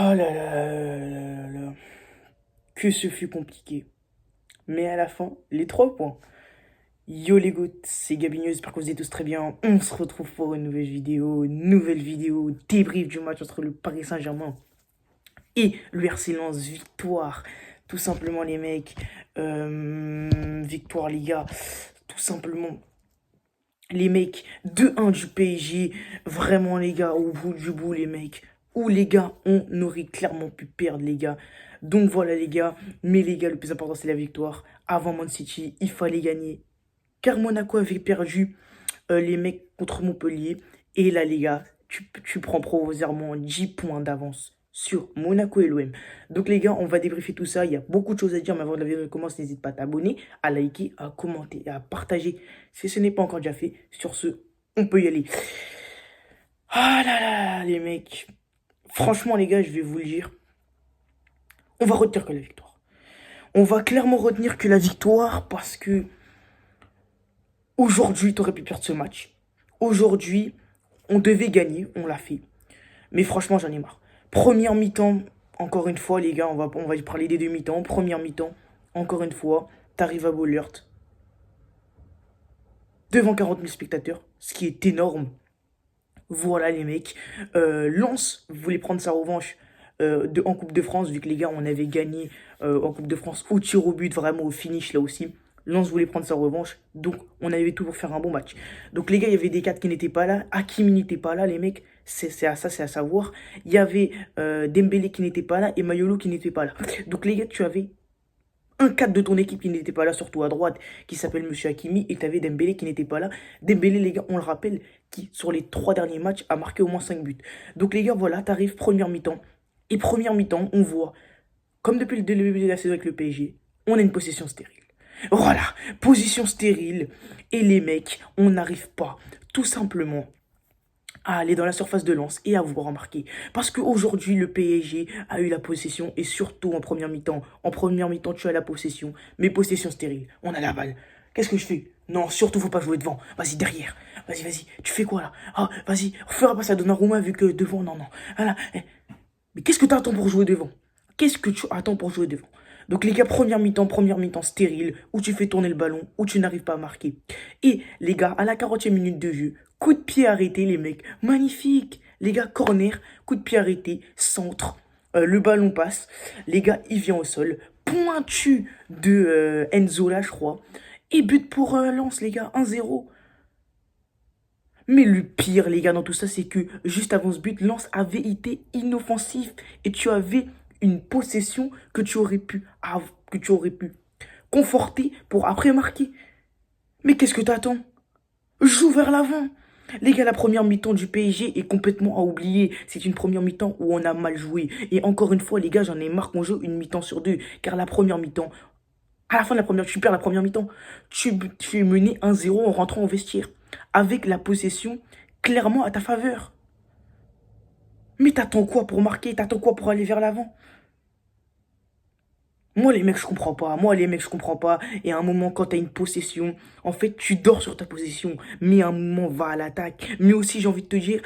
Oh là là là là. Que ce fut compliqué. Mais à la fin, les 3 points. Yo les gouttes, c'est Gabignon, j'espère que vous êtes tous très bien. On se retrouve pour une nouvelle vidéo, débrief du match entre le Paris Saint-Germain et le RC Lens. Victoire, tout simplement les mecs. Victoire les gars, tout simplement. Les mecs, 2-1 du PSG. Vraiment les gars, au bout du bout les mecs. Ou les gars, on aurait clairement pu perdre les gars. Donc voilà les gars, mais les gars, le plus important c'est la victoire. Avant Man City, il fallait gagner. Car Monaco avait perdu les mecs contre Montpellier. Et là, les gars, tu prends provisoirement 10 points d'avance sur Monaco et l'OM. Donc, les gars, on va débriefer tout ça. Il y a beaucoup de choses à dire, mais avant que la vidéo commence, n'hésite pas à t'abonner, à liker, à commenter, à partager si ce n'est pas encore déjà fait. Sur ce, on peut y aller. Ah là là, les mecs. Franchement, les gars, je vais vous le dire. On va retenir que la victoire. On va clairement retenir que la victoire parce que aujourd'hui, tu aurais pu perdre ce match. Aujourd'hui, on devait gagner, on l'a fait. Mais franchement, j'en ai marre. Première mi-temps, encore une fois, les gars, on va parler des deux mi-temps. Première mi-temps, encore une fois, t'arrives à Bollert, devant 40 000 spectateurs, ce qui est énorme. Voilà, les mecs. Lens voulait prendre sa revanche en Coupe de France, vu que les gars, on avait gagné en Coupe de France au tir au but, vraiment au finish là aussi. Lens voulait prendre sa revanche, donc on avait tout pour faire un bon match. Donc les gars, il y avait des cadres qui n'étaient pas là, Hakimi n'était pas là, les mecs, c'est à savoir. Il y avait Dembélé qui n'était pas là et Mayolo qui n'était pas là. Donc les gars, tu avais un cadre de ton équipe qui n'était pas là, surtout à droite, qui s'appelle Monsieur Hakimi, et tu avais Dembélé qui n'était pas là. Dembélé, les gars, on le rappelle, qui, sur les 3 derniers matchs, a marqué au moins 5 buts. Donc, les gars, voilà, t'arrives première mi-temps. Et première mi-temps, on voit, comme depuis le début de la saison avec le PSG, on a une possession stérile. Voilà, position stérile. Et les mecs, on n'arrive pas, tout simplement, à aller dans la surface de lance et à vous remarquer. Parce qu'aujourd'hui, le PSG a eu la possession et surtout en première mi-temps. En première mi-temps, tu as la possession, mais possession stérile. On a la balle. Qu'est-ce que je fais? Non, surtout, faut pas jouer devant. Vas-y, derrière. Vas-y. Tu fais quoi là? Ah, vas-y, fera pas ça Donnarumma vu que devant, non. Voilà. Mais qu'est-ce que tu attends pour jouer devant? Qu'est-ce que tu attends pour jouer devant? Donc les gars, première mi-temps stérile, où tu fais tourner le ballon, où tu n'arrives pas à marquer. Et les gars, à la 40e minute de jeu, coup de pied arrêté, les mecs. Magnifique. Les gars, corner, coup de pied arrêté, centre. Le ballon passe. Les gars, il vient au sol. Pointu de Enzo là, je crois. Et but pour Lens, les gars, 1-0. Mais le pire, les gars, dans tout ça, c'est que juste avant ce but, Lens avait été inoffensif. Et tu avais une possession que tu aurais pu conforter pour après marquer. Mais qu'est-ce que t'attends? Joue vers l'avant. Les gars, la première mi-temps du PSG est complètement à oublier. C'est une première mi-temps où on a mal joué. Et encore une fois, les gars, j'en ai marre qu'on joue une mi-temps sur deux. Car la première mi-temps, à la fin de la première, tu perds la première mi-temps. Tu es mené 1-0 en rentrant au vestiaire. Avec la possession clairement à ta faveur. Mais t'attends quoi pour marquer? T'attends quoi pour aller vers l'avant? Moi, les mecs, je comprends pas. Moi, les mecs, je comprends pas. Et à un moment, quand t'as une possession, en fait, tu dors sur ta possession. Mais à un moment, va à l'attaque. Mais aussi, j'ai envie de te dire,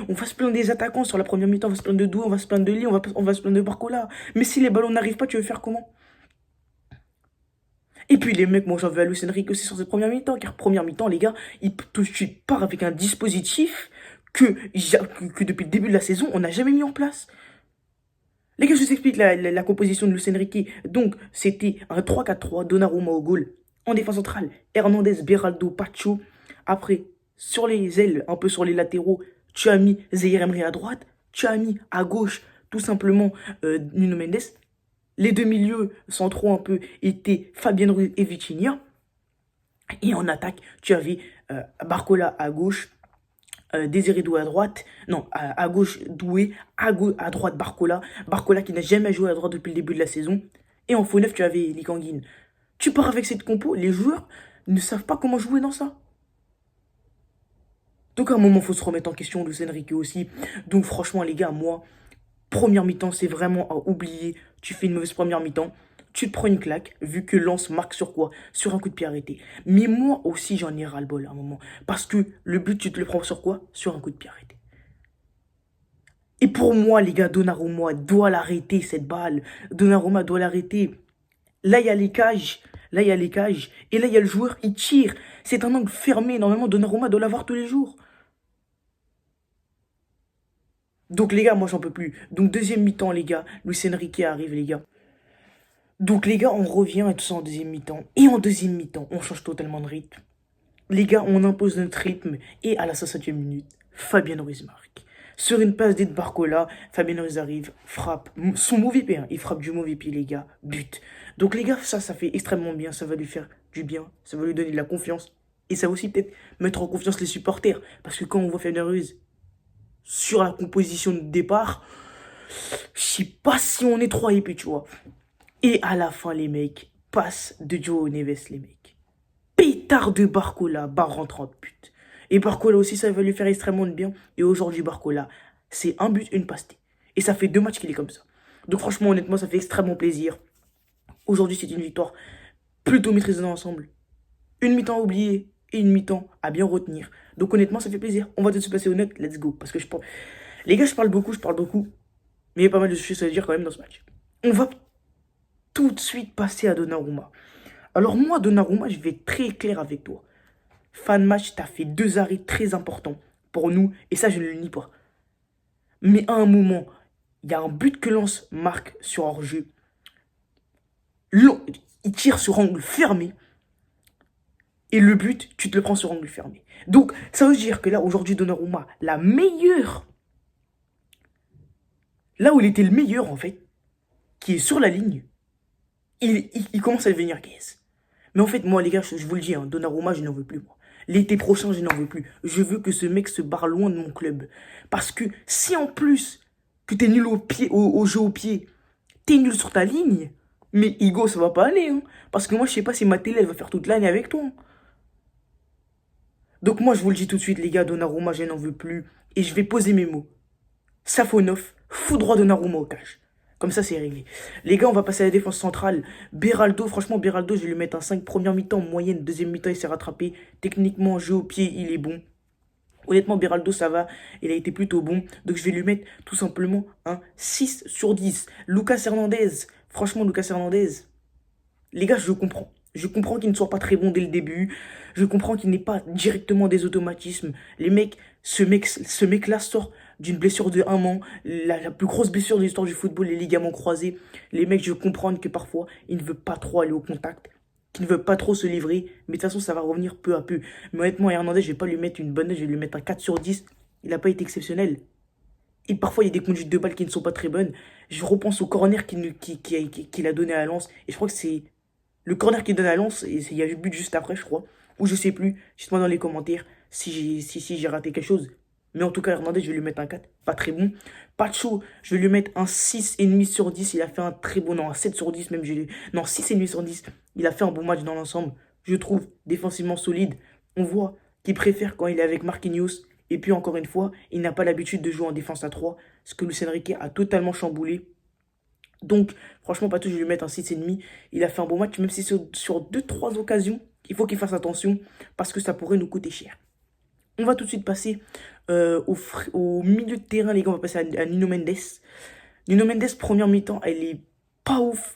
on va se plaindre des attaquants sur la première mi-temps. On va se plaindre de Doué, on va se plaindre de Lee, on va se plaindre de Barcola. Mais si les ballons n'arrivent pas, tu veux faire comment? Et puis, les mecs, moi, j'en veux à Luis Enrique aussi sur cette première mi-temps. Car première mi-temps, les gars, tout de suite part avec un dispositif que depuis le début de la saison, on n'a jamais mis en place. Les gars, je vous explique la composition de Luis Enrique. Donc, c'était un 3-4-3, Donnarumma au goal. En défense centrale, Hernandez, Beraldo, Pacho. Après, sur les ailes, un peu sur les latéraux, tu as mis Zaïre Emery à droite. Tu as mis à gauche, tout simplement, Nuno Mendes. Les deux milieux centraux un peu étaient Fabien Ruiz et Vitinha. Et en attaque, tu avais Barcola à gauche, Désiré Doué à droite, non, à gauche Doué, à droite Barcola, Barcola qui n'a jamais joué à droite depuis le début de la saison, et en faux neuf tu avais Likanguine. Tu pars avec cette compo, les joueurs ne savent pas comment jouer dans ça. Donc à un moment, il faut se remettre en question, Luis Enrique aussi. Donc franchement, les gars, moi, première mi-temps, c'est vraiment à oublier. Tu fais une mauvaise première mi-temps, tu te prends une claque, vu que Lens marque sur quoi? Sur un coup de pied arrêté. Mais moi aussi, j'en ai ras-le-bol à un moment. Parce que le but, tu te le prends sur quoi? Sur un coup de pied arrêté. Et pour moi, les gars, Donnarumma doit l'arrêter, cette balle. Donnarumma doit l'arrêter. Là, il y a les cages. Là, il y a les cages. Et là, il y a le joueur, il tire. C'est un angle fermé. Normalement, Donnarumma doit l'avoir tous les jours. Donc, les gars, moi, j'en peux plus. Donc, deuxième mi-temps, les gars. Luis Enrique arrive, les gars. Donc, les gars, on revient et tout ça en deuxième mi-temps. Et en deuxième mi-temps, on change totalement de rythme. Les gars, on impose notre rythme. Et à la 60e minute, Fabien Ruiz marque. Sur une passe d'Ed Barcola, Fabien Ruiz arrive, frappe. Son mauvais pied, hein. Il frappe du mauvais pied, les gars. But. Donc, les gars, ça fait extrêmement bien. Ça va lui faire du bien. Ça va lui donner de la confiance. Et ça va aussi peut-être mettre en confiance les supporters. Parce que quand on voit Fabien Ruiz sur la composition de départ, je sais pas si on est trop hypé, tu vois. Et à la fin, les mecs, passe de Joao Neves, les mecs. Pétard de Barcola, barre en 30 buts. Et Barcola aussi, ça va lui faire extrêmement de bien. Et aujourd'hui, Barcola, c'est un but, une passe. Et ça fait 2 matchs qu'il est comme ça. Donc franchement, honnêtement, ça fait extrêmement plaisir. Aujourd'hui, c'est une victoire plutôt maîtrisée dans l'ensemble. Une mi-temps à oublier et une mi-temps à bien retenir. Donc honnêtement, ça fait plaisir. On va tout de suite passer aux notes. Let's go. Parce que je pense... Les gars, je parle beaucoup. Mais il y a pas mal de choses à dire quand même dans ce match. On va tout de suite passer à Donnarumma. Alors moi, Donnarumma, je vais être très clair avec toi. Fan match, t'as fait 2 arrêts très importants pour nous, et ça, je ne le nie pas. Mais à un moment, il y a un but que Lens marque sur hors-jeu. Il tire sur angle fermé, et le but, tu te le prends sur angle fermé. Donc, ça veut dire que là, aujourd'hui, Donnarumma, la meilleure, là où il était le meilleur, en fait, qui est sur la ligne, il commence à devenir gaze. Mais en fait, moi, les gars, je vous le dis, hein, Donnarumma, je n'en veux plus, moi. L'été prochain, je n'en veux plus. Je veux que ce mec se barre loin de mon club. Parce que si en plus que t'es nul au jeu au pied, t'es nul sur ta ligne, mais Igo, ça va pas aller. Hein. Parce que moi, je sais pas si ma télé, elle va faire toute l'année avec toi. Hein. Donc moi, je vous le dis tout de suite, les gars, Donnarumma, je n'en veux plus. Et je vais poser mes mots. Safonov, foudroie Donnarumma au cage. Comme ça, c'est réglé. Les gars, on va passer à la défense centrale. Beraldo, franchement, Beraldo, je vais lui mettre un 5 première mi-temps, moyenne, deuxième mi-temps, il s'est rattrapé. Techniquement, jeu au pied, il est bon. Honnêtement, Beraldo, ça va. Il a été plutôt bon. Donc, je vais lui mettre tout simplement un 6 sur 10. Lucas Hernandez. Franchement, Lucas Hernandez. Les gars, je comprends. Je comprends qu'il ne soit pas très bon dès le début. Je comprends qu'il n'ait pas directement des automatismes. Ce mec-là sort d'une blessure de 1 an. La plus grosse blessure de l'histoire du football, les ligaments croisés. Les mecs, je comprends que parfois, il ne veut pas trop aller au contact. Qu'il ne veut pas trop se livrer. Mais de toute façon, ça va revenir peu à peu. Mais honnêtement, Hernandez, je vais pas lui mettre une bonne note. Je vais lui mettre un 4 sur 10. Il n'a pas été exceptionnel. Et parfois, il y a des conduites de balles qui ne sont pas très bonnes. Je repense au corner qu'il a donné à Lens. Et je crois que c'est le corner qu'il donne à Lens. Et il y a eu le but juste après, je crois. Ou je sais plus. Dites-moi dans les commentaires si j'ai raté quelque chose. Mais en tout cas, Hernandez, je vais lui mettre un 4. Pas très bon. Pacho, je vais lui mettre un 6,5 sur 10. Il a fait un très bon. Non, un 7 sur 10 même. Non, 6,5 sur 10. Il a fait un bon match dans l'ensemble. Je trouve défensivement solide. On voit qu'il préfère quand il est avec Marquinhos. Et puis encore une fois, il n'a pas l'habitude de jouer en défense à 3, ce que Luis Enrique a totalement chamboulé. Donc, franchement, Pato, je vais lui mettre un 6,5. Il a fait un bon match, même si sur 2-3 occasions, il faut qu'il fasse attention, parce que ça pourrait nous coûter cher. On va tout de suite passer au milieu de terrain, les gars, on va passer à Nuno Mendes. Nuno Mendes, première mi-temps, elle est pas ouf.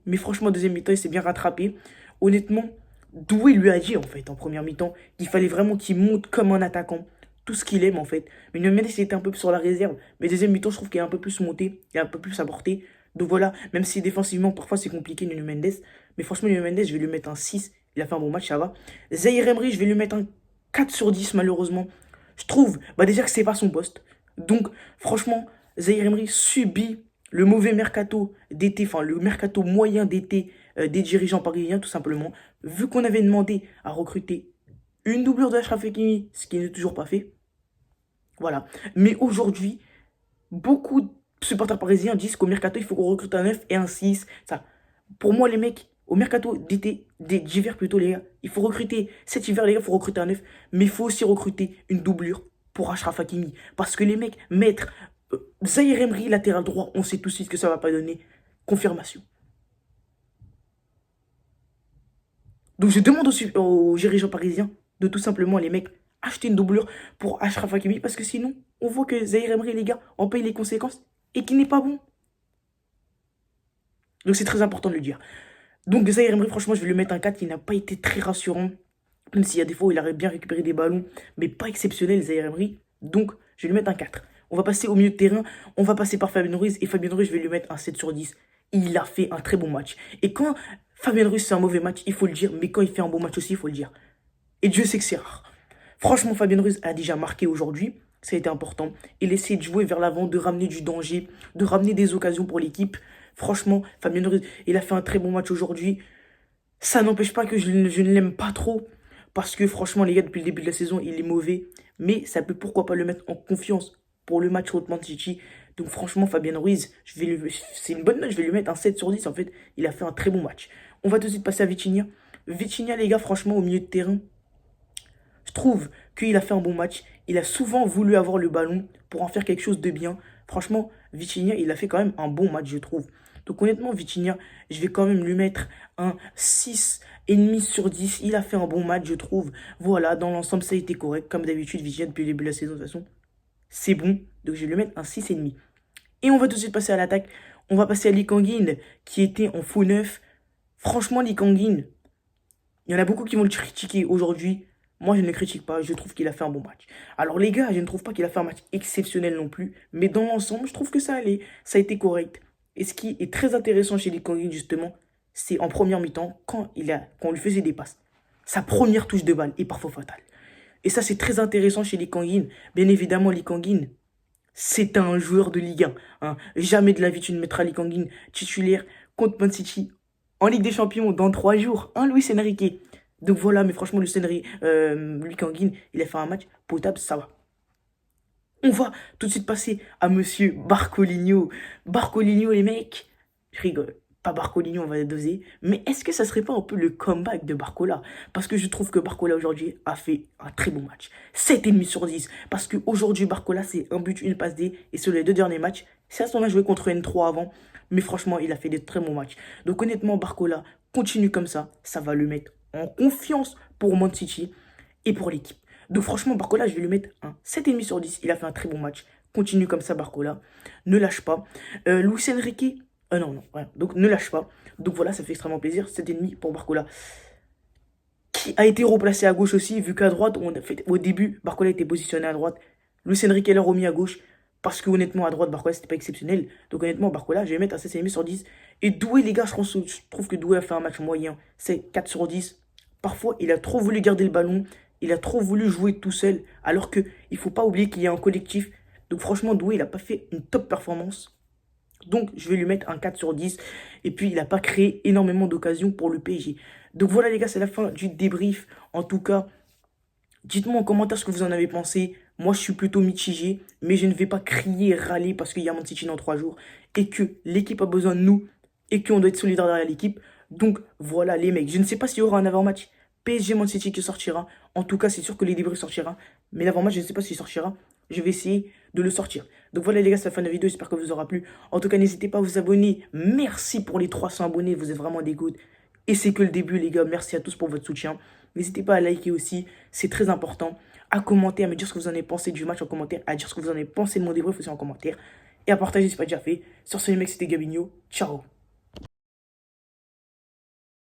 Mais franchement, deuxième mi-temps, il s'est bien rattrapé. Honnêtement, Doué lui a dit, en fait, en première mi-temps, qu'il fallait vraiment qu'il monte comme un attaquant. Tout ce qu'il aime, en fait. Mais Nuno Mendes, il était un peu sur la réserve. Mais deuxième mi-temps, je trouve qu'il est un peu plus monté. Il a un peu plus apporté. Donc voilà, même si défensivement, parfois, c'est compliqué, Nuno Mendes. Mais franchement, Nuno Mendes, je vais lui mettre un 6. Il a fait un bon match, ça va. Zaïre Emery, je vais lui mettre un 4 sur 10, malheureusement. Je trouve, déjà que c'est pas son poste. Donc, franchement, Zaïre Emery subit le mauvais mercato d'été, enfin le mercato moyen d'été des dirigeants parisiens, tout simplement. Vu qu'on avait demandé à recruter une doublure de Achraf Hakimi, ce qui n'est toujours pas fait. Voilà. Mais aujourd'hui, beaucoup de supporters parisiens disent qu'au mercato, il faut qu'on recrute un 9 et un 6. Ça. Pour moi, les mecs, au mercato d'été, d'hiver plutôt, les gars, il faut recruter, cet hiver, les gars, il faut recruter un 9, mais il faut aussi recruter une doublure pour Achraf Hakimi. Parce que les mecs, mettre Zaïre Emery, latéral droit, on sait tout de suite que ça va pas donner. Confirmation. Donc je demande aux dirigeants parisiens de tout simplement, les mecs, acheter une doublure pour Achraf Hakimi parce que sinon, on voit que Zaïre Emery, les gars, en paye les conséquences et qu'il n'est pas bon. Donc c'est très important de le dire. Donc Zaïre Emery, franchement, je vais lui mettre un 4. Il n'a pas été très rassurant. Même s'il y a des fois où il aurait bien récupéré des ballons, mais pas exceptionnel, Zaïre Emery. Donc, je vais lui mettre un 4. On va passer au milieu de terrain. On va passer par Fabien Ruiz. Et Fabien Ruiz, je vais lui mettre un 7 sur 10. Il a fait un très bon match. Et quand Fabien Ruiz fait un mauvais match, il faut le dire. Mais quand il fait un bon match aussi, il faut le dire. Et Dieu sait que c'est rare. Franchement, Fabien Ruiz a déjà marqué aujourd'hui. Ça a été important. Il essaie de jouer vers l'avant, de ramener du danger, de ramener des occasions pour l'équipe. Franchement, Fabien Ruiz, il a fait un très bon match aujourd'hui. Ça n'empêche pas que je ne l'aime pas trop. Parce que franchement, les gars, depuis le début de la saison, il est mauvais. Mais ça peut pourquoi pas le mettre en confiance pour le match contre Man City. Donc franchement, Fabien Ruiz, c'est une bonne note. Je vais lui mettre un 7 sur 10. En fait, il a fait un très bon match. On va tout de suite passer à Vitinha. Vitinha, les gars, franchement, au milieu de terrain, je trouve qu'il a fait un bon match. Il a souvent voulu avoir le ballon pour en faire quelque chose de bien. Franchement, Vitinha, il a fait quand même un bon match, je trouve. Donc honnêtement, Vitinha, je vais quand même lui mettre un 6,5 sur 10. Il a fait un bon match, je trouve. Voilà, dans l'ensemble, ça a été correct. Comme d'habitude, Vitinha, depuis le début de la saison, de toute façon, c'est bon. Donc je vais lui mettre un 6,5. Et on va tout de suite passer à l'attaque. On va passer à Lee Kangin, qui était en faux neuf. Franchement, Lee Kangin, il y en a beaucoup qui vont le critiquer aujourd'hui. Moi, je ne le critique pas. Je trouve qu'il a fait un bon match. Alors, les gars, je ne trouve pas qu'il a fait un match exceptionnel non plus. Mais dans l'ensemble, je trouve que ça allait. Ça a été correct. Et ce qui est très intéressant chez Lee Kang-in, justement, c'est en première mi-temps, quand on lui faisait des passes. Sa première touche de balle est parfois fatale. Et ça, c'est très intéressant chez Lee Kang-in. Bien évidemment, Lee Kang-in, c'est un joueur de Ligue 1. Hein. Jamais de la vie, tu ne mettras Lee Kang-in titulaire contre Man City en Ligue des Champions dans 3 jours. Hein, Luis Enrique. Donc voilà, mais franchement, Lee Kang-in, il a fait un match potable, ça va. On va tout de suite passer à monsieur Barcolinho. Barcolinho, les mecs, je rigole. Pas Barcolinho, on va doser. Mais est-ce que ça serait pas un peu le comeback de Barcola? Parce que je trouve que Barcola aujourd'hui a fait un très bon match. 7,5 sur 10. Parce qu'aujourd'hui, Barcola, c'est un but, une passe D. Et sur les 2 derniers matchs, c'est à son a joué contre N3 avant. Mais franchement, il a fait des très bons matchs. Donc honnêtement, Barcola continue comme ça. Ça va le mettre en confiance pour Man City et pour l'équipe. Donc franchement, Barcola, je vais lui mettre un 7,5 sur 10. Il a fait un très bon match. Continue comme ça, Barcola. Ne lâche pas. Luis Enrique, non, ouais. Donc ne lâche pas. Donc voilà, ça fait extrêmement plaisir. 7,5 pour Barcola. Qui a été replacé à gauche aussi, vu qu'à droite, au début, Barcola était positionné à droite. Luis Enrique l'a remis à gauche. Parce que honnêtement, à droite, Barcola, c'était pas exceptionnel. Donc honnêtement, Barcola, je vais mettre un 7,5 sur 10. Et Doué, les gars, je trouve que Doué a fait un match moyen. C'est 4 sur 10. Parfois, il a trop voulu garder le ballon. Il a trop voulu jouer tout seul. Alors qu'il ne faut pas oublier qu'il y a un collectif. Donc franchement, Doué, il n'a pas fait une top performance. Donc, je vais lui mettre un 4 sur 10. Et puis, il n'a pas créé énormément d'occasions pour le PSG. Donc voilà, les gars, c'est la fin du débrief. En tout cas, dites-moi en commentaire ce que vous en avez pensé. Moi, je suis plutôt mitigé. Mais je ne vais pas crier, râler parce qu'il y a Man City dans 3 jours. Et que l'équipe a besoin de nous. Et qu'on doit être solidaire derrière l'équipe. Donc, voilà, les mecs. Je ne sais pas s'il y aura un avant-match PSG Man City qui sortira. En tout cas, c'est sûr que les débriefs sortira. Mais l'avant-match, je ne sais pas s'il sortira. Je vais essayer de le sortir. Donc voilà les gars, c'est la fin de la vidéo. J'espère que vous aura plu. En tout cas, n'hésitez pas à vous abonner. Merci pour les 300 abonnés. Vous êtes vraiment des gouttes. Et c'est que le début les gars. Merci à tous pour votre soutien. N'hésitez pas à liker aussi. C'est très important. À commenter, à me dire ce que vous en avez pensé du match en commentaire. À dire ce que vous en avez pensé de mon débrief aussi en commentaire. Et à partager si ce n'est pas déjà fait. Sur ce les mecs, c'était Gabinho. Ciao.